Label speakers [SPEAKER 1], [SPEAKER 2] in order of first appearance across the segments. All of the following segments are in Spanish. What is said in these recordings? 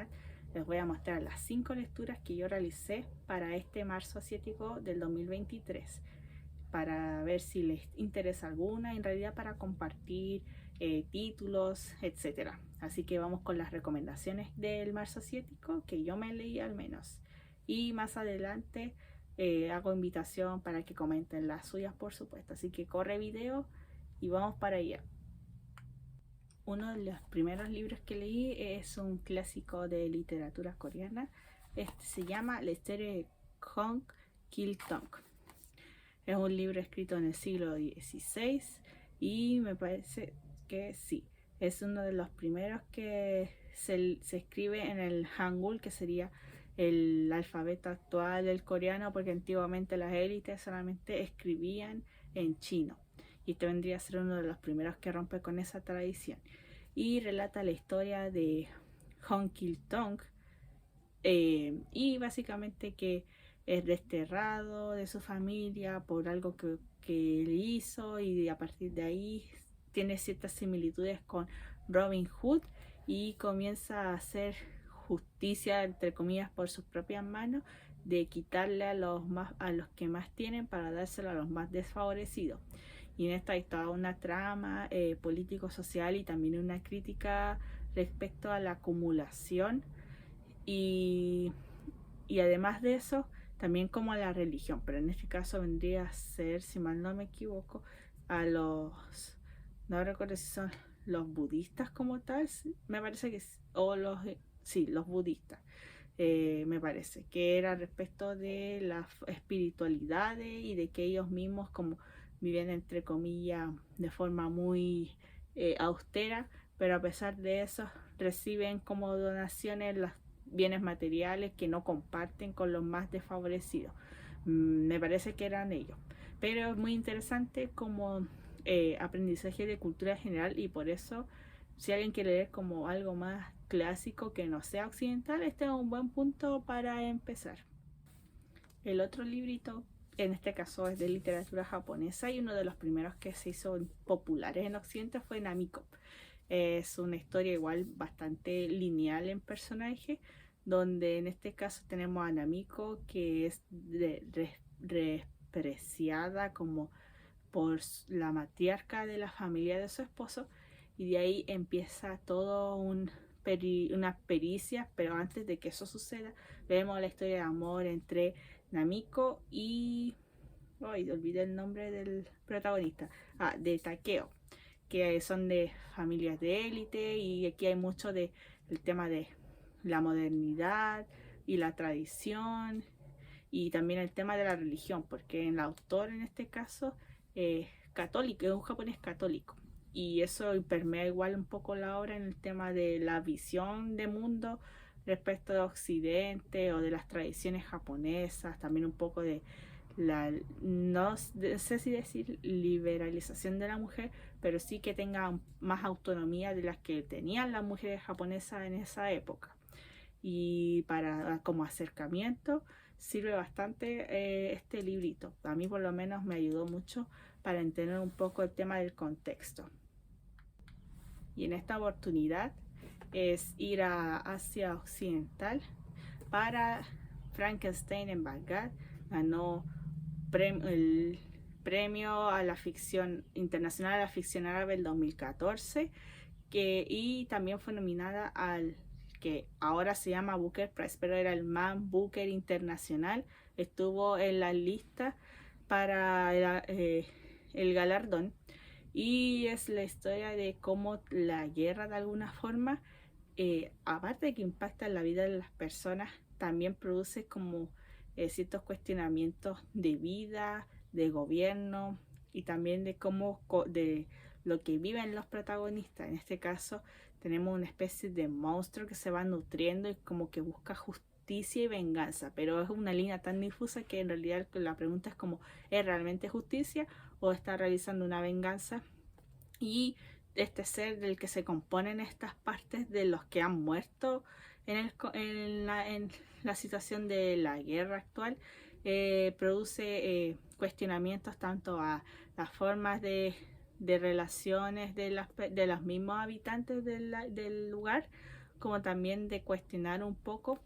[SPEAKER 1] oportunidad les voy a mostrar las 5 lecturas que yo realicé para este marzo asiático del 2023, para ver si les interesa alguna, en realidad para compartir títulos, etcétera. Así que vamos con las recomendaciones del marzo asiático que yo me leí al menos. Y más adelante hago invitación para que comenten las suyas, por supuesto. Así que corre video y vamos para allá. Uno de los primeros libros que leí es un clásico de literatura coreana. Este se llama La historia de Hong Kil-tong. Es un libro escrito en el siglo XVI y me parece que sí, es uno de los primeros que se escribe en el Hangul, que sería el alfabeto actual del coreano, porque antiguamente las élites solamente escribían en chino. Y este vendría a ser uno de los primeros que rompe con esa tradición. Y relata la historia de Hong Kil-tong, y básicamente que es desterrado de su familia por algo que él hizo, y a partir de ahí tiene ciertas similitudes con Robin Hood y comienza a hacer justicia, entre comillas, por sus propias manos, de quitarle a los que más tienen para dárselo a los más desfavorecidos. Y en esta hay toda una trama político-social y también una crítica respecto a la acumulación y, y además de eso, también como a la religión, pero en este caso vendría a ser, si mal no me equivoco, a los, no recuerdo si son los budistas como tal, me parece que o sí, los budistas. Me parece que era respecto de las espiritualidades y de que ellos mismos como viven entre comillas de forma muy austera, pero a pesar de eso reciben como donaciones los bienes materiales que no comparten con los más desfavorecidos. Me parece que eran ellos, pero es muy interesante como aprendizaje de cultura general, y por eso si alguien quiere leer como algo más clásico que no sea occidental, este es un buen punto para empezar. El otro librito, en este caso es de literatura japonesa, y uno de los primeros que se hizo populares en Occidente fue Namiko. Es una historia igual bastante lineal en personaje, donde en este caso tenemos a Namiko, que es despreciada como por la matriarca de la familia de su esposo, y de ahí empieza todo unas pericias, pero antes de que eso suceda, vemos la historia de amor entre Namiko y... Ay, olvidé el nombre del protagonista. De Takeo, que son de familias de élite, y aquí hay mucho de el tema de la modernidad y la tradición, y también el tema de la religión, porque el autor en este caso es católico, es un japonés católico, y eso permea igual un poco la obra en el tema de la visión de mundo respecto de Occidente o de las tradiciones japonesas, también un poco de la, no sé si decir liberalización de la mujer, pero sí que tenga más autonomía de las que tenían las mujeres japonesas en esa época. Y para como acercamiento sirve bastante este librito. A mí por lo menos me ayudó mucho para entender un poco el tema del contexto. Y en esta oportunidad es ir a Asia Occidental para Frankenstein en Bagdad. Ganó el premio a la ficción internacional a la ficción árabe el 2014, y también fue nominada al que ahora se llama Booker Prize, pero era el Man Booker Internacional. Estuvo en la lista para el galardón, y es la historia de cómo la guerra de alguna forma, aparte de que impacta en la vida de las personas, también produce como ciertos cuestionamientos de vida, de gobierno, y también de cómo de lo que viven los protagonistas. En este caso tenemos una especie de monstruo que se va nutriendo y como que busca justicia y venganza, pero es una línea tan difusa que en realidad la pregunta es como, ¿es realmente justicia o está realizando una venganza? Y este ser del que se componen estas partes de los que han muerto en la situación de la guerra actual, produce cuestionamientos tanto a las formas de relaciones de los mismos habitantes del lugar, como también de cuestionar un poco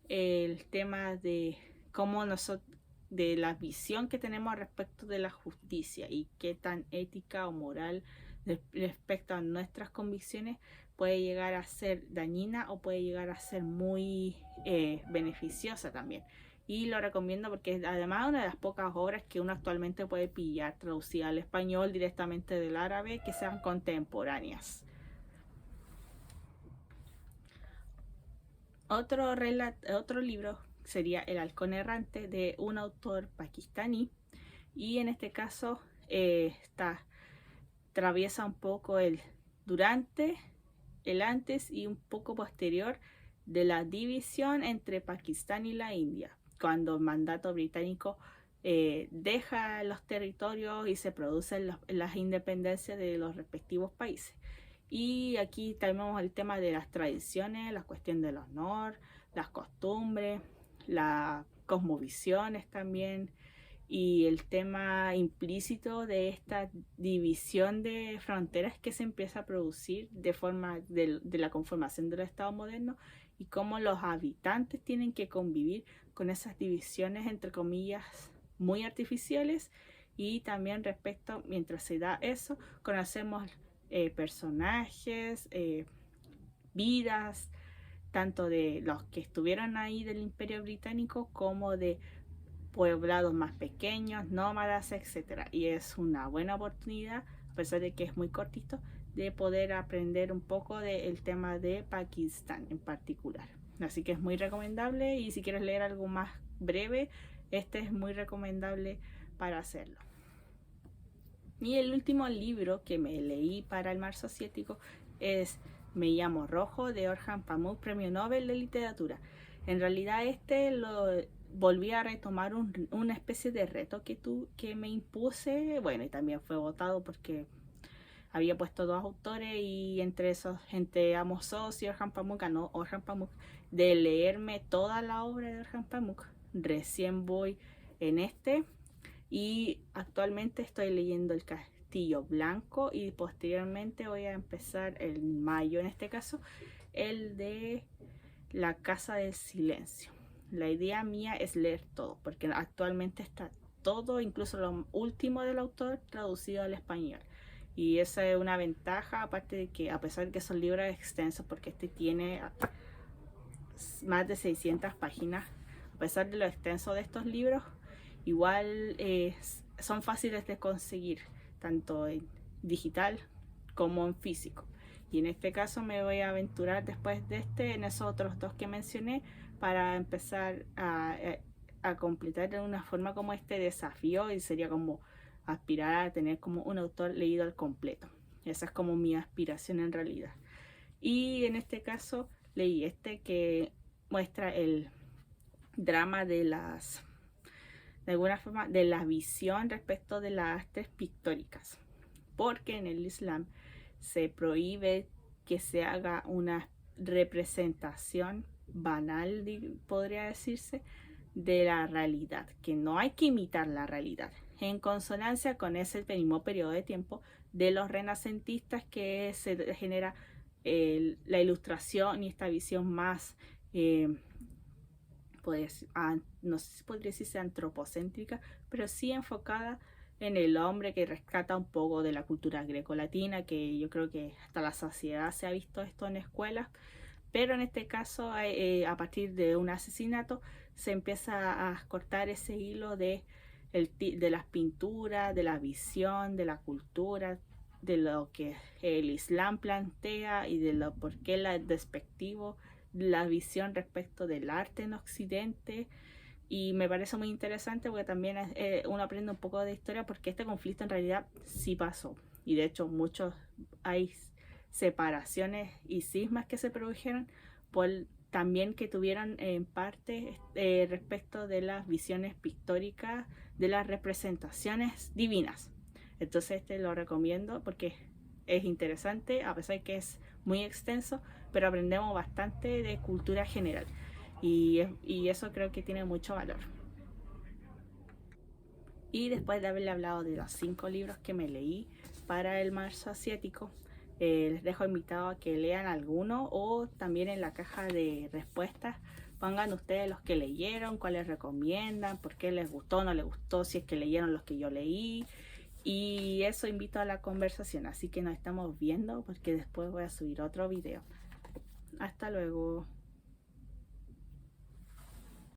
[SPEAKER 1] el tema de cómo nosotros, de la visión que tenemos respecto de la justicia y qué tan ética o moral respecto a nuestras convicciones puede llegar a ser dañina o puede llegar a ser muy beneficiosa también. Y lo recomiendo porque es además una de las pocas obras que uno actualmente puede pillar traducida al español directamente del árabe que sean contemporáneas. Otro libro sería El halcón errante de un autor pakistaní, y en este caso atraviesa un poco el durante, el antes y un poco posterior de la división entre Pakistán y la India, cuando el mandato británico deja los territorios y se producen las independencias de los respectivos países. Y aquí tenemos el tema de las tradiciones, la cuestión del honor, las costumbres, las cosmovisiones también, y el tema implícito de esta división de fronteras que se empieza a producir de forma de la conformación de los estados modernos, y cómo los habitantes tienen que convivir con esas divisiones entre comillas muy artificiales. Y también respecto, mientras se da eso, conocemos personajes, vidas, tanto de los que estuvieron ahí del Imperio Británico como de poblados más pequeños, nómadas, etcétera. Y es una buena oportunidad, a pesar de que es muy cortito, de poder aprender un poco del tema de Pakistán en particular. Así que es muy recomendable, y si quieres leer algo más breve, este es muy recomendable para hacerlo. Y el último libro que me leí para el marzo asiático es Me llamo Rojo, de Orhan Pamuk, Premio Nobel de Literatura. En realidad lo volví a retomar una especie de reto que me impuse, bueno, y también fue votado porque había puesto dos autores, y entre esos, entre Amos Oz y Orhan Pamuk, ganó Orhan Pamuk, de leerme toda la obra de Orhan Pamuk. Recién voy en y actualmente estoy leyendo El Castillo Blanco, y posteriormente voy a empezar en mayo, en este caso, el de La Casa del Silencio. La idea mía es leer todo, porque actualmente está todo, incluso lo último del autor, traducido al español. Y esa es una ventaja, aparte de que, a pesar de que son libros extensos, porque este tiene más de 600 páginas, a pesar de lo extenso de estos libros, igual son fáciles de conseguir, tanto en digital como en físico. Y en este caso me voy a aventurar después de en esos otros dos que mencioné, para empezar a completar de una forma como este desafío, y sería como aspirar a tener como un autor leído al completo. Esa es como mi aspiración en realidad. Y en este caso leí que muestra el drama de alguna forma, de la visión respecto de las artes pictóricas, porque en el Islam se prohíbe que se haga una representación banal, podría decirse, de la realidad, que no hay que imitar la realidad, en consonancia con ese mismo periodo de tiempo de los renacentistas, que se genera la ilustración y esta visión más no sé si podría decirse antropocéntrica, pero sí enfocada en el hombre, que rescata un poco de la cultura greco-latina, que yo creo que hasta la saciedad se ha visto esto en escuelas. Pero en este caso, a partir de un asesinato, se empieza a cortar ese hilo de las pinturas, de la visión, de la cultura, de lo que el Islam plantea, y de lo por qué es despectivo la visión respecto del arte en Occidente. Y me parece muy interesante porque también uno aprende un poco de historia, porque este conflicto en realidad sí pasó, y de hecho hay separaciones y cismas que se produjeron también que tuvieron en parte respecto de las visiones pictóricas de las representaciones divinas. Entonces lo recomiendo porque es interesante, a pesar de que es muy extenso, pero aprendemos bastante de cultura general, y eso creo que tiene mucho valor. Y después de haberle hablado de los 5 libros que me leí para el marzo asiático, Les dejo invitado a que lean alguno, o también en la caja de respuestas pongan ustedes los que leyeron, cuáles recomiendan, por qué les gustó o no les gustó, si es que leyeron los que yo leí. Y eso invito a la conversación, así que nos estamos viendo porque después voy a subir otro video. Hasta luego.